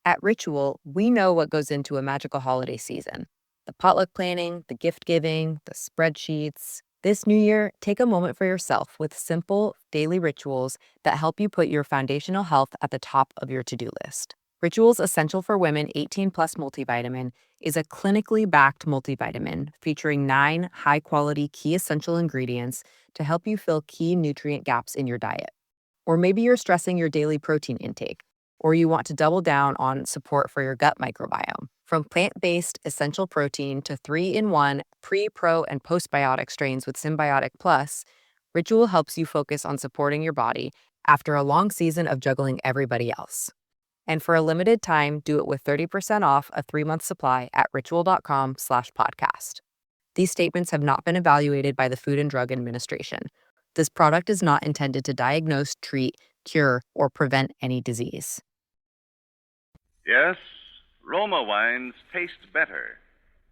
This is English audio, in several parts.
At Ritual, we know what goes into a magical holiday season. The potluck planning, the gift giving, the spreadsheets. This new year, take a moment for yourself with simple, daily rituals that help you put your foundational health at the top of your to-do list. Rituals Essential for Women 18 Plus Multivitamin is a clinically backed multivitamin featuring 9 high-quality key essential ingredients to help you fill key nutrient gaps in your diet. Or maybe you're stressing your daily protein intake, or you want to double down on support for your gut microbiome. From plant-based essential protein to 3-in-1 pre, pro, and postbiotic strains with Symbiotic Plus, Ritual helps you focus on supporting your body after a long season of juggling everybody else. And for a limited time, do it with 30% off a 3-month supply at ritual.com/podcast. These statements have not been evaluated by the Food and Drug Administration. This product is not intended to diagnose, treat, cure, or prevent any disease. Yes, Roma wines taste better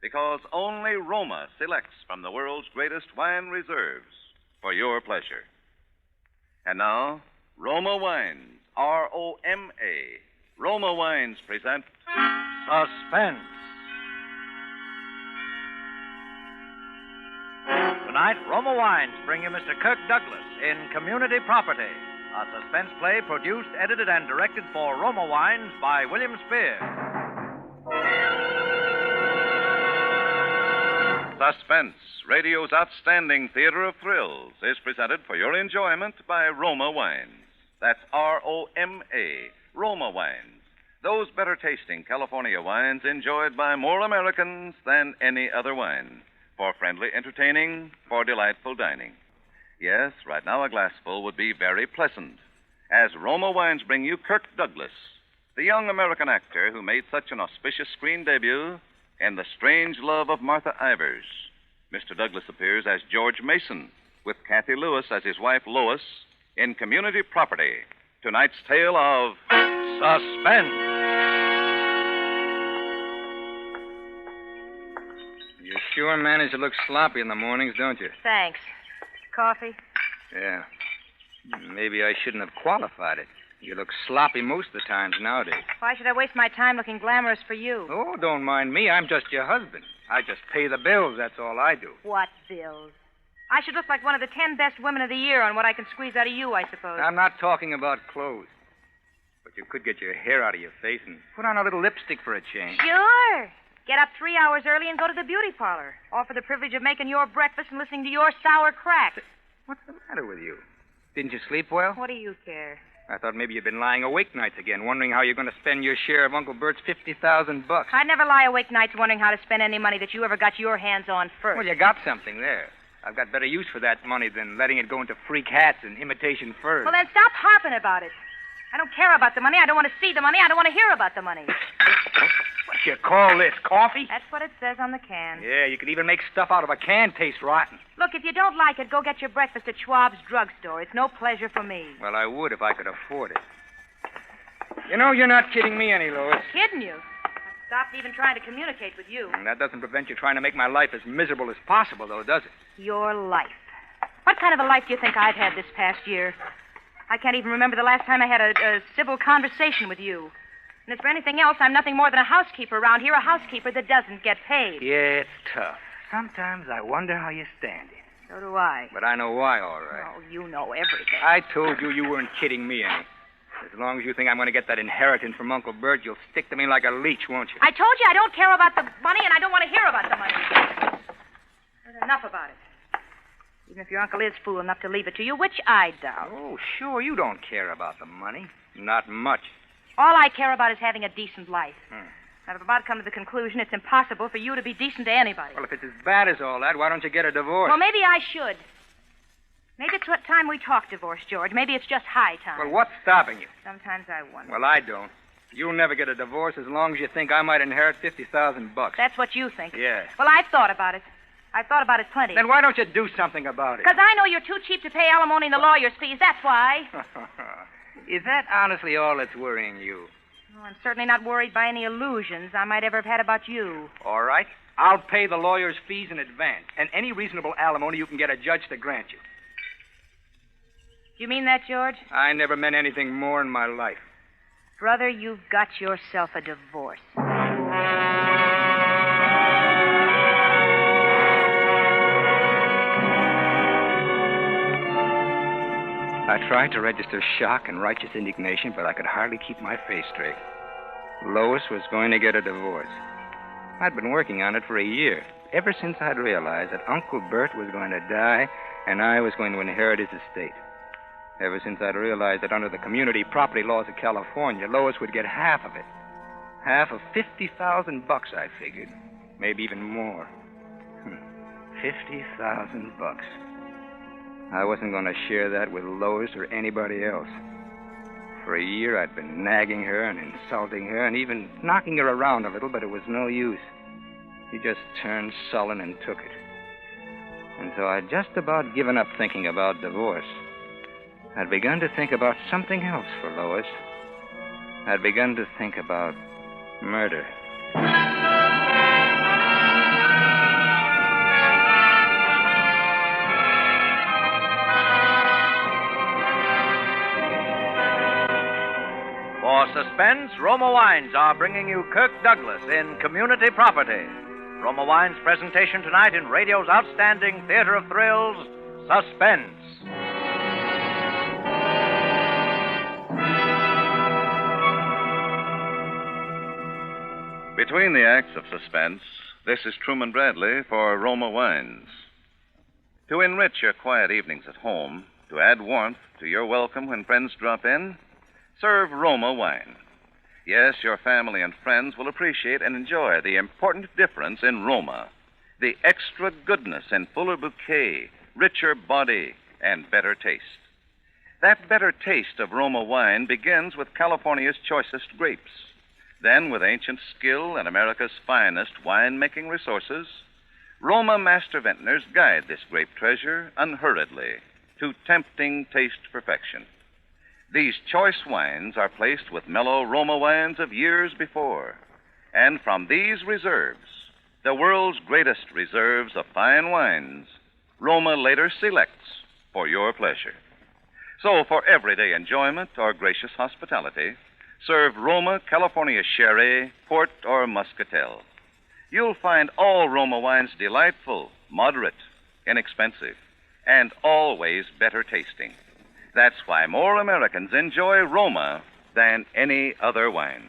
because only Roma selects from the world's greatest wine reserves for your pleasure. And now, Roma Wines, R-O-M-A. Roma Wines present Suspense. Tonight, Roma Wines bring you Mr. Kirk Douglas in Community Property, a suspense play produced, edited, and directed for Roma Wines by William Spears. Suspense, radio's outstanding theater of thrills, is presented for your enjoyment by Roma Wines. That's R-O-M-A, Roma Wines. Those better-tasting California wines enjoyed by more Americans than any other wine. For friendly entertaining, for delightful dining. Yes, right now a glassful would be very pleasant. As Roma Wines bring you Kirk Douglas, the young American actor who made such an auspicious screen debut in The Strange Love of Martha Ivers. Mr. Douglas appears as George Mason, with Kathy Lewis as his wife Lois, in Community Property. Tonight's tale of Suspense. You sure manage to look sloppy in the mornings, don't you? Thanks. Coffee? Yeah. Maybe I shouldn't have qualified it. You look sloppy most of the times nowadays. Why should I waste my time looking glamorous for you? Oh, don't mind me. I'm just your husband. I just pay the bills. That's all I do. What bills? I should look like one of the 10 best women of the year on what I can squeeze out of you, I suppose. I'm not talking about clothes. But you could get your hair out of your face and put on a little lipstick for a change. Sure. Get up 3 hours early and go to the beauty parlor. All for the privilege of making your breakfast and listening to your sour cracks. What's the matter with you? Didn't you sleep well? What do you care? I thought maybe you'd been lying awake nights again, wondering how you're going to spend your share of Uncle Bert's $50,000. I'd never lie awake nights wondering how to spend any money that you ever got your hands on first. Well, you got something there. I've got better use for that money than letting it go into freak hats and imitation furs. Well, then stop harping about it. I don't care about the money. I don't want to see the money. I don't want to hear about the money. What you call this, coffee? That's what it says on the can. Yeah, you could even make stuff out of a can taste rotten. Look, if you don't like it, go get your breakfast at Schwab's drugstore. It's no pleasure for me. Well, I would if I could afford it. You know, you're not kidding me any, Lois. Kidding you? I stopped even trying to communicate with you. And that doesn't prevent you trying to make my life as miserable as possible, though, does it? Your life. What kind of a life do you think I've had this past year? I can't even remember the last time I had a civil conversation with you. And as for anything else, I'm nothing more than a housekeeper around here, a housekeeper that doesn't get paid. Yeah, it's tough. Sometimes I wonder how you stand it. So do I. But I know why, all right. Oh, you know everything. I told you weren't kidding me any. As long as you think I'm going to get that inheritance from Uncle Bert, you'll stick to me like a leech, won't you? I told you I don't care about the money, and I don't want to hear about the money. There's enough about it. Even if your uncle is fool enough to leave it to you, which I doubt. Oh, sure, you don't care about the money. Not much. All I care about is having a decent life. I've about come to the conclusion it's impossible for you to be decent to anybody. Well, if it's as bad as all that, why don't you get a divorce? Well, maybe I should. Maybe it's what time we talk divorce, George. Maybe it's just high time. Well, what's stopping you? Sometimes I wonder. Well, I don't. You'll never get a divorce as long as you think I might inherit $50,000. That's what you think. Yeah. Well, I've thought about it. I've thought about it plenty. Then why don't you do something about it? Because I know you're too cheap to pay alimony and the lawyer's fees. That's why. Is that honestly all that's worrying you? Well, I'm certainly not worried by any illusions I might ever have had about you. All right. I'll pay the lawyer's fees in advance, and any reasonable alimony you can get a judge to grant you. Do you mean that, George? I never meant anything more in my life. Brother, you've got yourself a divorce. I tried to register shock and righteous indignation, but I could hardly keep my face straight. Lois was going to get a divorce. I'd been working on it for a year, ever since I'd realized that Uncle Bert was going to die and I was going to inherit his estate. Ever since I'd realized that under the community property laws of California, Lois would get half of it. Half of $50,000, I figured. Maybe even more. $50,000. I wasn't going to share that with Lois or anybody else. For a year, I'd been nagging her and insulting her and even knocking her around a little, but it was no use. She just turned sullen and took it. And so I'd just about given up thinking about divorce. I'd begun to think about something else for Lois. I'd begun to think about murder. For Suspense, Roma Wines are bringing you Kirk Douglas in Community Property. Roma Wines' presentation tonight in radio's outstanding theater of thrills, Suspense. Between the acts of Suspense, this is Truman Bradley for Roma Wines. To enrich your quiet evenings at home, to add warmth to your welcome when friends drop in, serve Roma wine. Yes, your family and friends will appreciate and enjoy the important difference in Roma, the extra goodness and fuller bouquet, richer body, and better taste. That better taste of Roma wine begins with California's choicest grapes. Then, with ancient skill and America's finest wine-making resources, Roma master vintners guide this grape treasure unhurriedly to tempting taste perfection. These choice wines are placed with mellow Roma wines of years before. And from these reserves, the world's greatest reserves of fine wines, Roma later selects for your pleasure. So, for everyday enjoyment or gracious hospitality, serve Roma California Sherry, Port, or Muscatel. You'll find all Roma wines delightful, moderate, inexpensive, and always better tasting. That's why more Americans enjoy Roma than any other wine.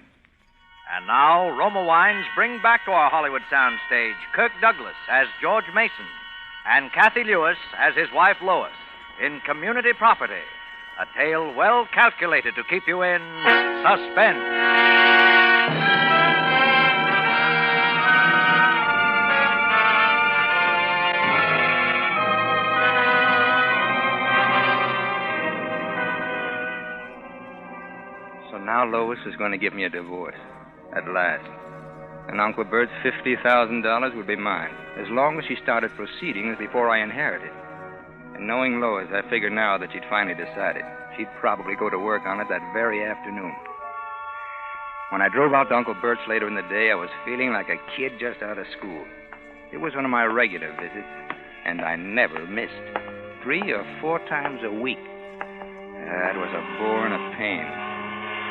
And now, Roma Wines bring back to our Hollywood soundstage Kirk Douglas as George Mason and Kathy Lewis as his wife Lois in Community Property, a tale well calculated to keep you in suspense. So now Lois is going to give me a divorce. At last. And Uncle Bert's $50,000 would be mine, as long as she started proceedings before I inherited. And knowing Lois, I figured now that she'd finally decided. She'd probably go to work on it that very afternoon. When I drove out to Uncle Bert's later in the day, I was feeling like a kid just out of school. It was one of my regular visits, and I never missed. 3 or 4 times a week. That was a bore and a pain.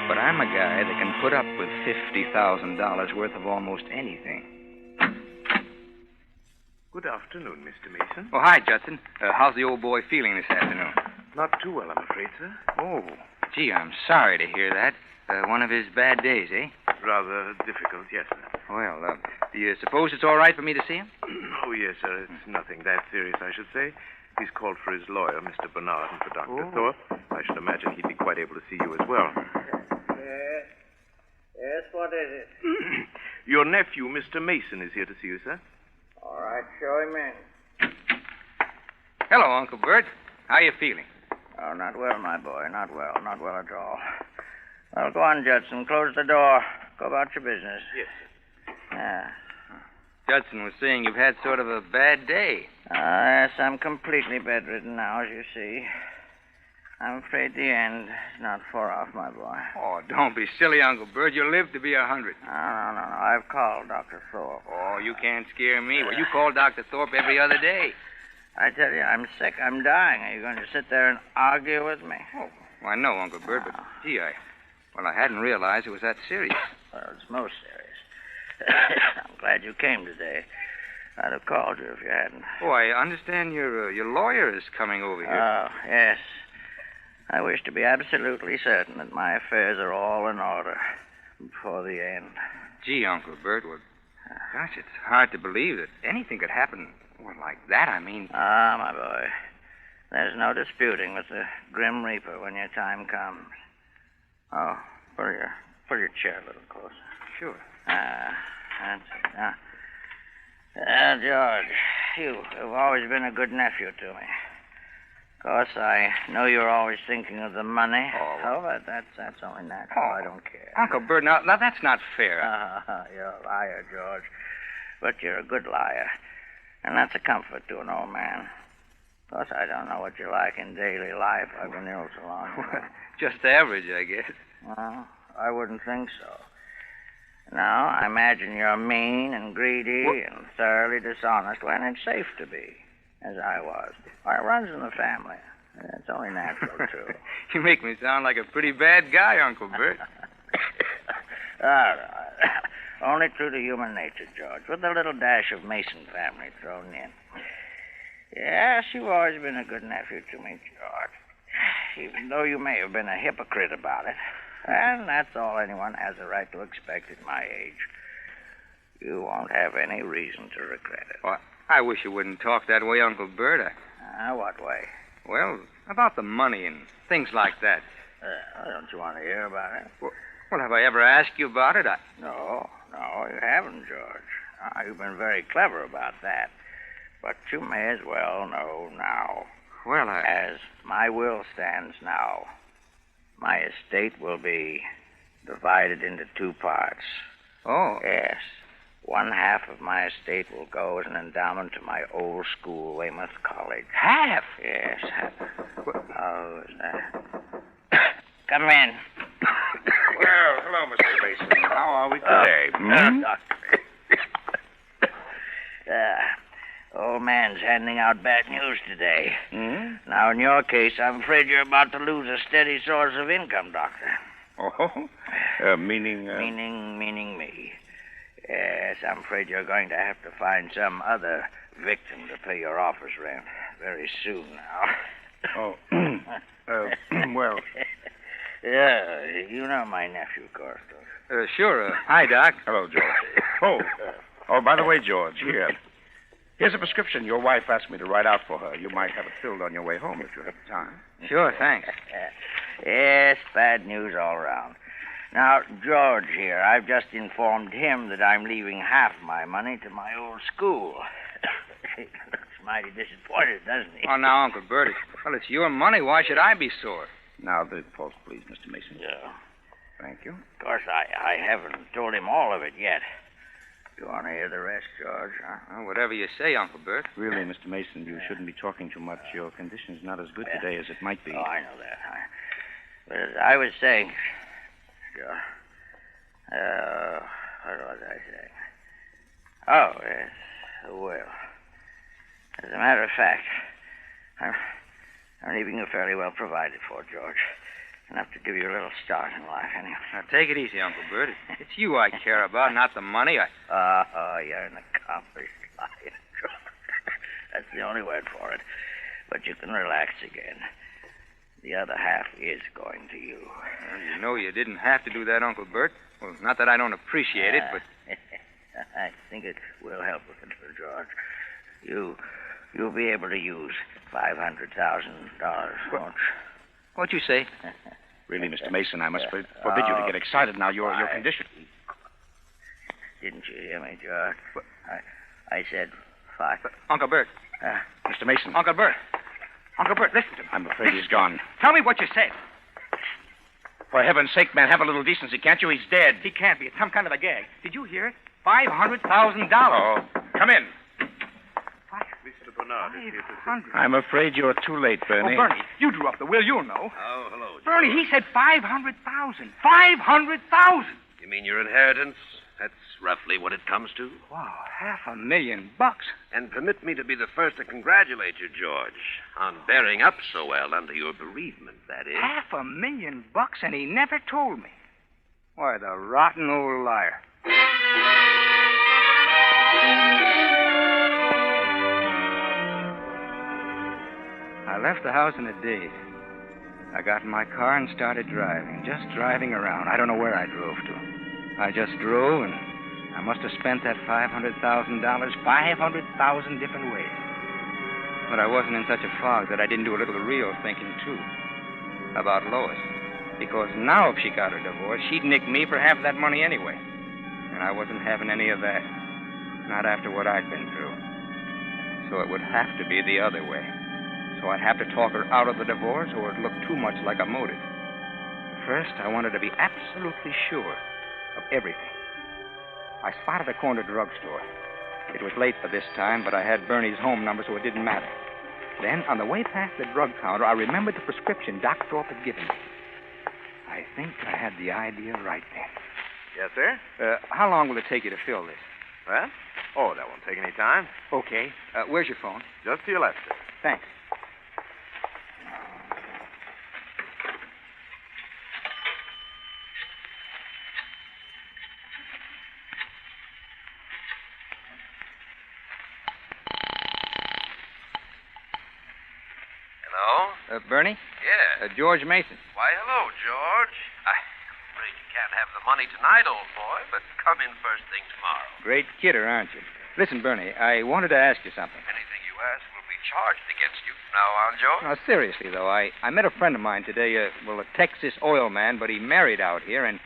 But I'm a guy that can put up with $50,000 worth of almost anything. Good afternoon, Mr. Mason. Oh, hi, Judson. How's the old boy feeling this afternoon? Not too well, I'm afraid, sir. Oh, gee, I'm sorry to hear that. One of his bad days, eh? Rather difficult, yes, sir. Well, do you suppose it's all right for me to see him? Oh, yes, sir. It's nothing that serious, I should say. He's called for his lawyer, Mr. Bernard, and for Dr. Thorpe. I should imagine he'd be quite able to see you as well. Yes, what is it? Your nephew, Mr. Mason, is here to see you, sir. All right, show him in. Hello, Uncle Bert. How you feeling? Oh, not well, my boy. Not well at all. Well, go on, Judson. Close the door. Go about your business. Yes, sir. Yeah. Judson was saying you've had sort of a bad day. Yes, I'm completely bedridden now, as you see. I'm afraid the end is not far off, my boy. Oh, don't be silly, Uncle Bert. You'll live to be 100. No. I've called Dr. Thorpe. Oh, you can't scare me. Well, you call Dr. Thorpe every other day. I tell you, I'm sick. I'm dying. Are you going to sit there and argue with me? Oh, well, I know, Uncle Bert, but, gee, Well, I hadn't realized it was that serious. Well, it's most serious. I'm glad you came today. I'd have called you if you hadn't. Oh, I understand your lawyer is coming over here. Oh, yes. I wish to be absolutely certain that my affairs are all in order before the end. Gee, Uncle Bert, well, gosh, it's hard to believe that anything could happen, well, like that, I mean. Ah, my boy. There's no disputing with the Grim Reaper when your time comes. Oh, pull your chair a little closer. Sure. That's it. Now, George, you've always been a good nephew to me. Of course, I know you're always thinking of the money. But that's only natural. I don't care. Uncle Bert, now that's not fair. You're a liar, George. But you're a good liar. And that's a comfort to an old man. Of course, I don't know what you're like in daily life. I've been ill so long. Just average, I guess. Well, I wouldn't think so. Now, I imagine you're mean and greedy and thoroughly dishonest when it's safe to be, as I was. It runs in the family. It's only natural, too. You make me sound like a pretty bad guy, Uncle Bert. All right. Only true to human nature, George, with a little dash of Mason family thrown in. Yes, you've always been a good nephew to me, George, even though you may have been a hypocrite about it. And that's all anyone has a right to expect at my age. You won't have any reason to regret it. Well, I wish you wouldn't talk that way, Uncle Bert. What way? Well, about the money and things like that. Don't you want to hear about it? Well, have I ever asked you about it? No, you haven't, George. You've been very clever about that. But you may as well know now. Well, As my will stands now, my estate will be divided into 2 parts. Oh. Yes. One half of my estate will go as an endowment to my old school, Weymouth College. Half? Yes, half. Oh, is that? Come in. Well, hello, Mr. Mason. How are we today? Old man's handing out bad news today. Now, in your case, I'm afraid you're about to lose a steady source of income, Doctor. Oh, meaning... Meaning me. Yes, I'm afraid you're going to have to find some other victim to pay your office rent very soon now. Well... Yeah, you know my nephew, of course, don't you? Sure. Hi, Doc. Hello, George. By the way, George, here's a prescription your wife asked me to write out for her. You might have it filled on your way home if you have time. Sure, thanks. Yes, bad news all around. Now, George here, I've just informed him that I'm leaving half my money to my old school. He looks mighty disappointed, doesn't he? Oh, now, Uncle Bert, it's your money. Why should I be sore? Now, the post, please, Mr. Mason. Yeah. Thank you. Of course, I haven't told him all of it yet. You want to hear the rest, George? Well, whatever you say, Uncle Bert. Really, Mr. Mason, you shouldn't be talking too much. Your condition's not as good today as it might be. Oh, I know that. But as I was saying... Sure. What was I saying? Oh, yes, the will. As a matter of fact, I'm leaving you fairly well provided for, George. Enough to give you a little start in life, anyway. Now, take it easy, Uncle Bert. It's you I care about, not the money. You're an accomplished liar, George. That's the only word for it. But you can relax again. The other half is going to you. Well, you know you didn't have to do that, Uncle Bert. Well, not that I don't appreciate it, but... I think it will help a little, George. You'll be able to use $500,000, won't you? What'd you say? Really, Mr. Mason, I must forbid you to get excited now. Your condition... Didn't you hear me, George? I said five. Uncle Bert. Mr. Mason. Uncle Bert. Uncle Bert, listen to me. I'm afraid he's gone. Tell me what you said. For heaven's sake, man, have a little decency, can't you? He's dead. He can't be. It's some kind of a gag. Did you hear it? $500,000. Oh, come in. Mr. Bernard is here to see. I'm afraid you're too late, Bernie. Oh, Bernie, you drew up the will. You'll know. Oh, hello, George. Bernie, he said $500,000. $500,000. You mean your inheritance? That's roughly what it comes to. Wow, $500,000. And permit me to be the first to congratulate you, George, on bearing up so well under your bereavement, that is. $500,000, and he never told me. Why, the rotten old liar. I left the house in a daze. I got in my car and started driving, just driving around. I don't know where I drove to. I just drove, and I must have spent that $500,000 500,000 different ways. But I wasn't in such a fog that I didn't do a little real thinking, too, about Lois. Because now if she got her divorce, she'd nick me for half that money anyway. And I wasn't having any of that. Not after what I'd been through. So it would have to be the other way. So I'd have to talk her out of the divorce, or it'd look too much like a motive. First, I wanted to be absolutely sure of everything. I spotted a corner drugstore. It was late for this time, but I had Bernie's home number, so it didn't matter. Then, on the way past the drug counter, I remembered the prescription Doc Thorpe had given me. I think I had the idea right then. Yes, sir? How long will it take you to fill this? Well? Oh, that won't take any time. Okay. Where's your phone? Just to your left, sir. Thanks. Bernie? Yeah. George Mason. Why, hello, George. I'm afraid you can't have the money tonight, old boy, but come in first thing tomorrow. Great kidder, aren't you? Listen, Bernie, I wanted to ask you something. Anything you ask will be charged against you from now on, George. Now, seriously, though, I met a friend of mine today, a Texas oil man, but he married out here, and,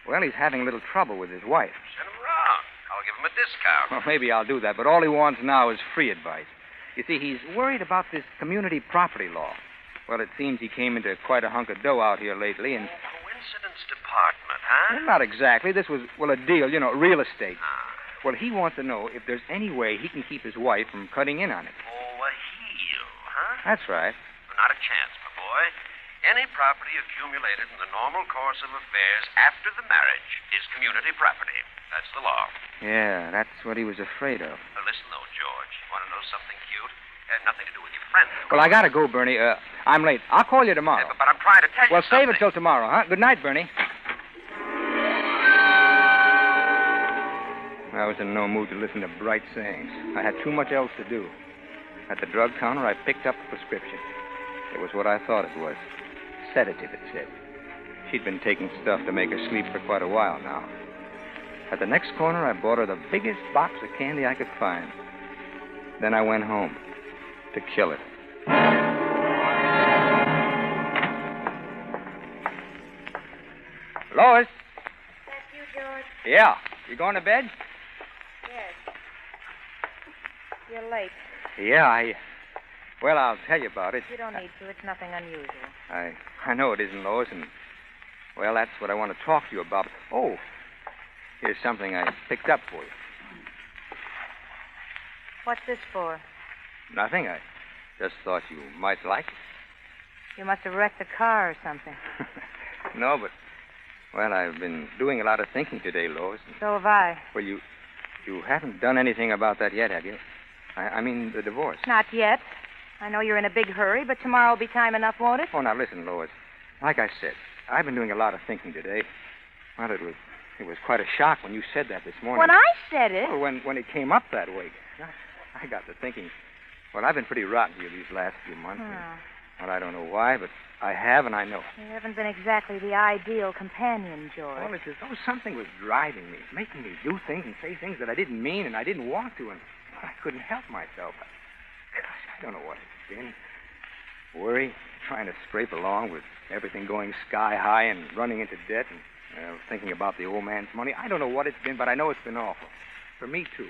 well, he's having a little trouble with his wife. Send him around. I'll give him a discount. Well, maybe I'll do that, but all he wants now is free advice. You see, he's worried about this community property law. Well, it seems he came into quite a hunk of dough out here lately, and... Coincidence department, huh? Well, not exactly. This was, a deal, real estate. Ah. Well, he wants to know if there's any way he can keep his wife from cutting in on it. Oh, a heel, huh? That's right. Not a chance, my boy. Any property accumulated in the normal course of affairs after the marriage is community property. That's the law. Yeah, that's what he was afraid of. Listen, though, George. You want to know something cute? Nothing to do with your friend. Well, I gotta go, Bernie. I'm late. I'll call you tomorrow. But I'm trying to tell you Well, something. save it till tomorrow, huh? Good night, Bernie. I was in no mood to listen to bright sayings. I had too much else to do. At the drug counter, I picked up the prescription. It was what I thought it was. Sedative, it said. She'd been taking stuff to make her sleep for quite a while now. At the next corner, I bought her the biggest box of candy I could find. Then I went home to kill it. Lois? That's you, George? Yeah. You going to bed? Yes. You're late. Yeah, Well, I'll tell you about it. You don't need to. It's nothing unusual. I know it isn't, Lois, and, well, that's what I want to talk to you about. Oh, here's something I picked up for you. What's this for? Nothing. I just thought you might like it. You must have wrecked the car or something. No, but, well, I've been doing a lot of thinking today, Lois. So have I. Well, you haven't done anything about that yet, have you? I mean, the divorce. Not yet. I know you're in a big hurry, but tomorrow will be time enough, won't it? Oh, now listen, Lois. Like I said, I've been doing a lot of thinking today. Well, it was quite a shock when you said that this morning. When I said it? Well, when it came up that way. I got to thinking. Well, I've been pretty rotten to you these last few months. Well, I don't know why, but I have, and I know. You haven't been exactly the ideal companion, George. Well, it's as though something was driving me, making me do things and say things that I didn't mean and I didn't want to, and I couldn't help myself. Gosh, I don't know what it's been. Worry, trying to scrape along with everything going sky high and running into debt and thinking about the old man's money. I don't know what it's been, but I know it's been awful. For me, too.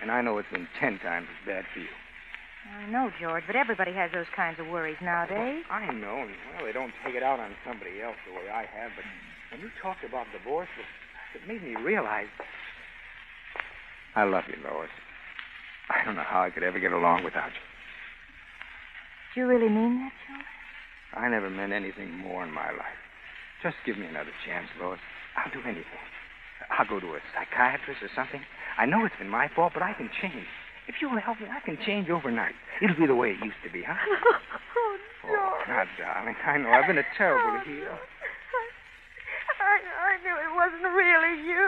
And I know it's been 10 times as bad for you. I know, George, but everybody has those kinds of worries nowadays. I know, and, well, they don't take it out on somebody else the way I have, but when you talked about divorce, it made me realize I love you, Lois. I don't know how I could ever get along without you. Do you really mean that, George? I never meant anything more in my life. Just give me another chance, Lois. I'll do anything. I'll go to a psychiatrist or something. I know it's been my fault, but I can change. If you'll help me, I can change overnight. It'll be the way it used to be, huh? Oh, George. Now, darling, I know I've been a terrible heel. I knew wasn't really you.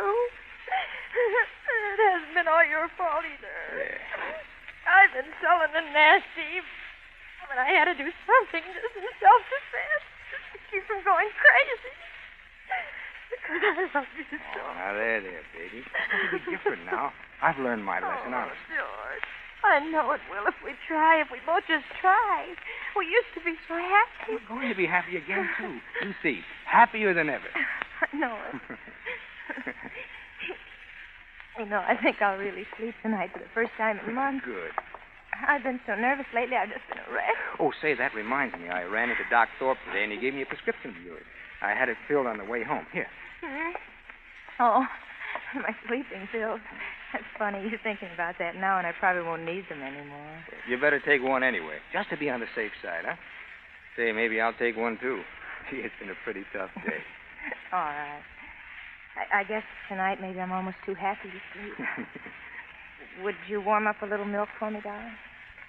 It hasn't been all your fault either. Yeah. I've been sullen and nasty, but I had to do something just in self-defense, just to keep from going crazy. Because I love you so. Oh, now, there, baby. It'll be different now. I've learned my lesson, honest. George, I know it will if we try, if we both just try. We used to be so happy. We're going to be happy again, too. You see, happier than ever. I know it. You know, I think I'll really sleep tonight for the first time in months. Good. I've been so nervous lately, I've just been a wreck. Oh, say, that reminds me. I ran into Doc Thorpe today, and he gave me a prescription of yours. I had it filled on the way home. Here. Oh, my sleeping pills. That's funny. You're thinking about that now, and I probably won't need them anymore. You better take one anyway, just to be on the safe side, huh? Say, maybe I'll take one, too. Gee, it's been a pretty tough day. All right. I guess tonight maybe I'm almost too happy to sleep. Would you warm up a little milk for me, darling?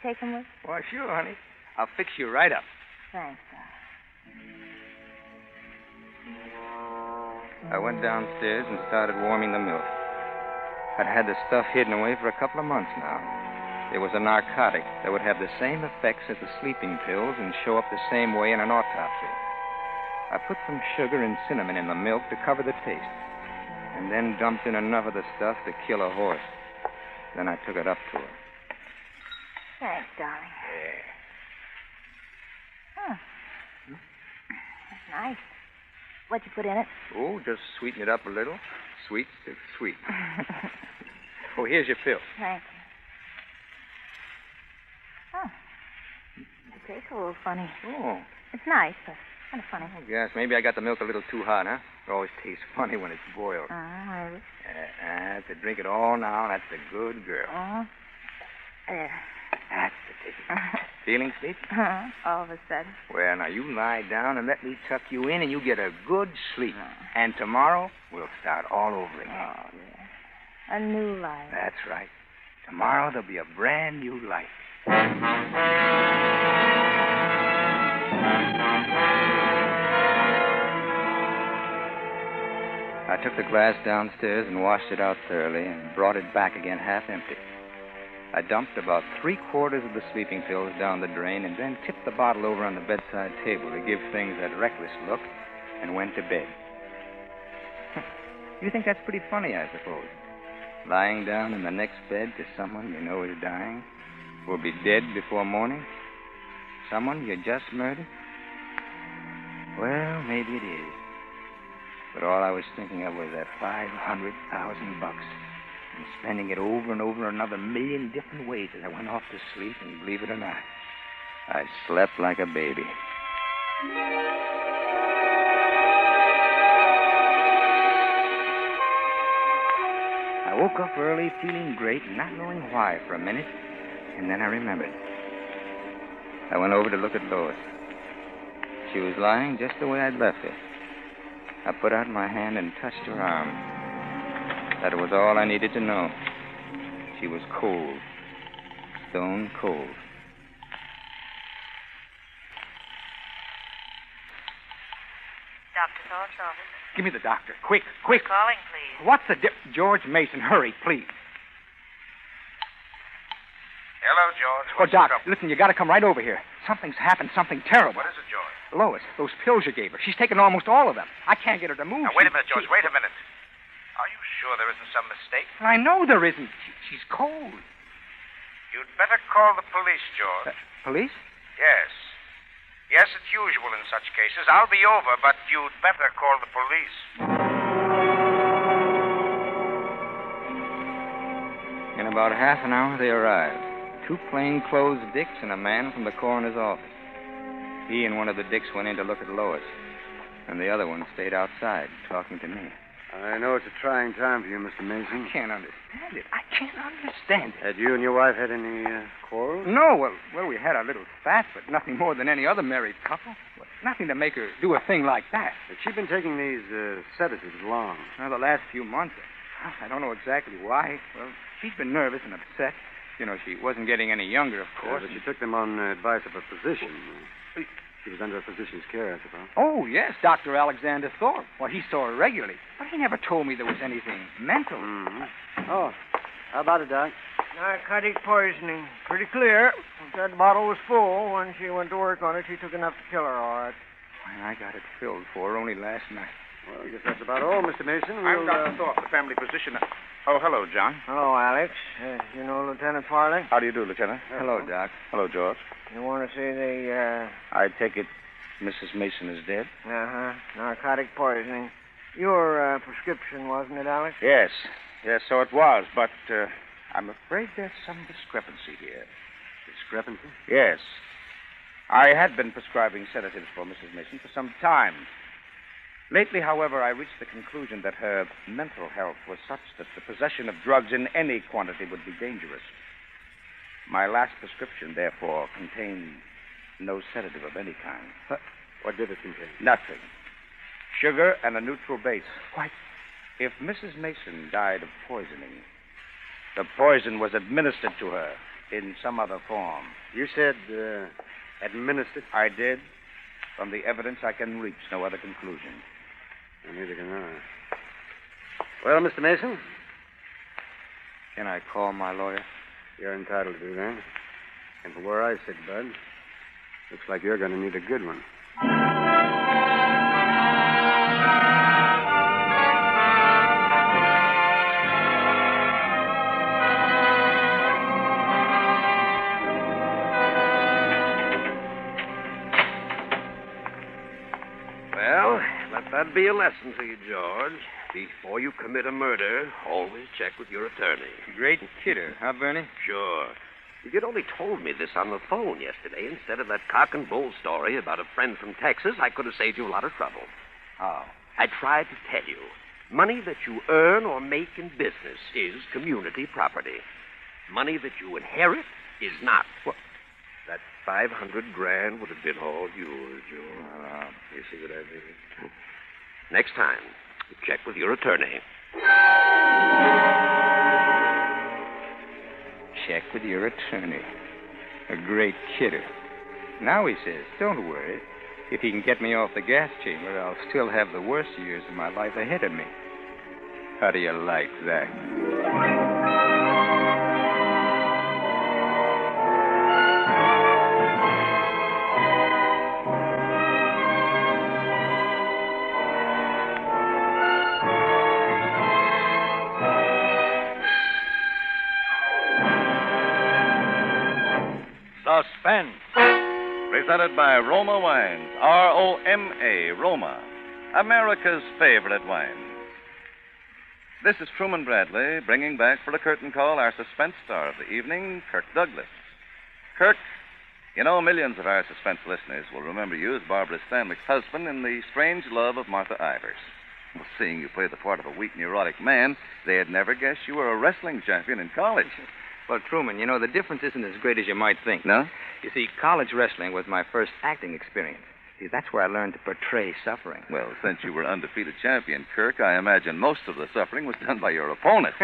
Take them with? Why, sure, honey. I'll fix you right up. Thanks, darling. I went downstairs and started warming the milk. I'd had the stuff hidden away for a couple of months now. It was a narcotic that would have the same effects as the sleeping pills and show up the same way in an autopsy. I put some sugar and cinnamon in the milk to cover the taste, and then dumped in enough of the stuff to kill a horse. Then I took it up to her. Thanks, darling. Yeah. Huh. That's nice. What'd you put in it? Oh, just sweeten it up a little. Sweet sticks sweet. Oh, here's your pill. Thank you. Oh. It tastes a little funny. Oh. It's nice, but kind of funny. Oh, yes, maybe I got the milk a little too hot, huh? It always tastes funny when it's boiled. Maybe. To drink it all now. That's a good girl. There. That's the ticket. Feeling sleepy? All of a sudden. Well, now, you lie down and let me tuck you in, and you get a good sleep. And tomorrow, we'll start all over again. Oh, yeah. A new life. That's right. Tomorrow, there'll be a brand new life. I took the glass downstairs and washed it out thoroughly and brought it back again half empty. I dumped about 3/4 of the sleeping pills down the drain and then tipped the bottle over on the bedside table to give things that reckless look and went to bed. You think that's pretty funny, I suppose? Lying down in the next bed to someone you know is dying, will be dead before morning? Someone you just murdered? Well, maybe it is. But all I was thinking of was that $500,000 and spending it over and over another million different ways as I went off to sleep, and believe it or not, I slept like a baby. I woke up early, feeling great, and not knowing why for a minute, and then I remembered. I went over to look at Lois. She was lying just the way I'd left her. I put out my hand and touched her arm. That was all I needed to know. She was cold. Stone cold. Dr. Thorpe's office. Give me the doctor. Quick, quick. Calling, please. What's the George Mason, hurry, please. Hello, George. Oh, Doc, listen, you got to come right over here. Something's happened, something terrible. What is it, George? Lois, those pills you gave her. She's taken almost all of them. I can't get her to move. Now, wait a minute, George. Wait a minute. Are you sure there isn't some mistake? I know there isn't. She's cold. You'd better call the police, George. Police? Yes. Yes, it's usual in such cases. I'll be over, but you'd better call the police. In about half an hour, they arrived. 2 plainclothes dicks and a man from the coroner's office. He and one of the dicks went in to look at Lois, and the other one stayed outside talking to me. I know it's a trying time for you, Mr. Mason. I can't understand it. I can't understand it. Had you and your wife had any quarrels? No, well, we had our little spat, but nothing more than any other married couple. Well, nothing to make her do a thing like that. Has she been taking these sedatives long? Well, the last few months. I don't know exactly why. Well, she's been nervous and upset. You know, she wasn't getting any younger, of course. But she took them on advice of a physician. She was under a physician's care, I suppose. Oh, yes, Dr. Alexander Thorpe. Well, he saw her regularly. But he never told me there was anything mental. Mm-hmm. Oh, how about it, Doc? Narcotic poisoning. Pretty clear. If that bottle was full, when she went to work on it, she took enough to kill her, all right. Why, I got it filled for her only last night. Well, I guess that's about all, Mr. Mason. I'm Dr. Thorpe, the family physician. Oh, hello, John. Hello, Alex. You know Lieutenant Farley? How do you do, Lieutenant? Hello, Doc. Hello, George. You want to see the, I take it Mrs. Mason is dead? narcotic poisoning. Your prescription, wasn't it, Alex? Yes. Yes, so it was, but I'm afraid there's some discrepancy here. Discrepancy? Yes. I had been prescribing sedatives for Mrs. Mason for some time. Lately, however, I reached the conclusion that her mental health was such that the possession of drugs in any quantity would be dangerous. My last prescription, therefore, contained no sedative of any kind. What did it contain? Nothing. Sugar and a neutral base. Why, if Mrs. Mason died of poisoning, the poison was administered to her in some other form. You said, administered? I did. From the evidence, I can reach no other conclusion. Neither can I. Well, Mr. Mason? Can I call my lawyer? You're entitled to do that. And from where I sit, Bud, looks like you're going to need a good one. Well, let that be a lesson to you, George. Before you commit a murder, always check with your attorney. Great kidder, huh, Bernie? Sure. If you'd only told me this on the phone yesterday instead of that cock and bull story about a friend from Texas, I could have saved you a lot of trouble. How? I tried to tell you. Money that you earn or make in business is community property. Money that you inherit is not. What? That $500,000 would have been all yours, George. You see what I mean? Next time, check with your attorney. Check with your attorney. A great kidder. Now he says, don't worry. If he can get me off the gas chamber, I'll still have the worst years of my life ahead of me. How do you like that? Suspense. Presented by Roma Wines, R-O-M-A, Roma, America's favorite wine. This is Truman Bradley, bringing back for the curtain call our suspense star of the evening, Kirk Douglas. Kirk, you know, millions of our suspense listeners will remember you as Barbara Stanwyck's husband in The Strange Love of Martha Ivers. Well, seeing you play the part of a weak, neurotic man, they'd never guess you were a wrestling champion in college. Well, Truman, you know, the difference isn't as great as you might think. No? You see, college wrestling was my first acting experience. See, that's where I learned to portray suffering. Well, since you were undefeated champion, Kirk, I imagine most of the suffering was done by your opponent.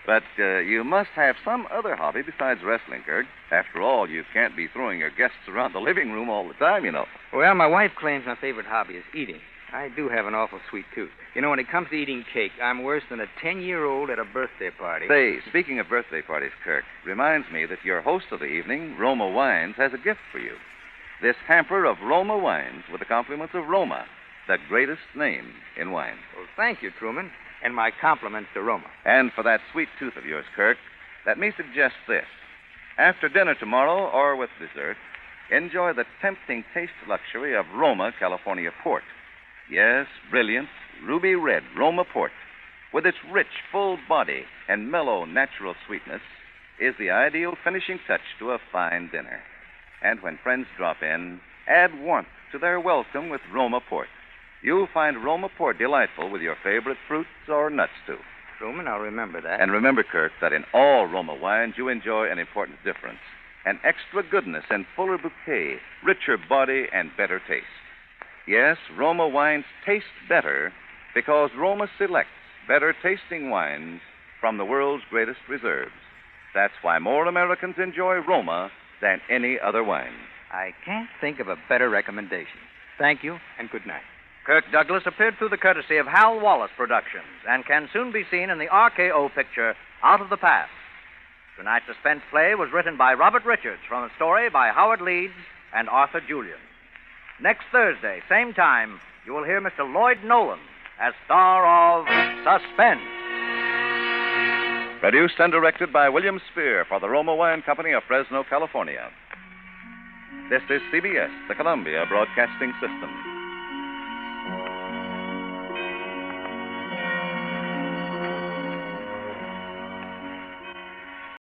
But you must have some other hobby besides wrestling, Kirk. After all, you can't be throwing your guests around the living room all the time, you know. Well, my wife claims my favorite hobby is eating. I do have an awful sweet tooth. You know, when it comes to eating cake, I'm worse than a 10-year-old at a birthday party. Say, speaking of birthday parties, Kirk, reminds me that your host of the evening, Roma Wines, has a gift for you. This hamper of Roma Wines with the compliments of Roma, the greatest name in wine. Well, thank you, Truman, and my compliments to Roma. And for that sweet tooth of yours, Kirk, let me suggest this. After dinner tomorrow, or with dessert, enjoy the tempting taste luxury of Roma California Port. Yes, brilliant, ruby red Roma Port, with its rich, full body and mellow, natural sweetness, is the ideal finishing touch to a fine dinner. And when friends drop in, add warmth to their welcome with Roma Port. You'll find Roma Port delightful with your favorite fruits or nuts, too. Truman, I'll remember that. And remember, Kirk, that in all Roma wines you enjoy an important difference. An extra goodness and fuller bouquet, richer body, and better taste. Yes, Roma wines taste better because Roma selects better tasting wines from the world's greatest reserves. That's why more Americans enjoy Roma than any other wine. I can't think of a better recommendation. Thank you, and good night. Kirk Douglas appeared through the courtesy of Hal Wallace Productions and can soon be seen in the RKO picture Out of the Past. Tonight's suspense play was written by Robert Richards from a story by Howard Leeds and Arthur Julian. Next Thursday, same time, you will hear Mr. Lloyd Nolan as star of Suspense. Produced and directed by William Spear for the Roma Wine Company of Fresno, California. This is CBS, the Columbia Broadcasting System.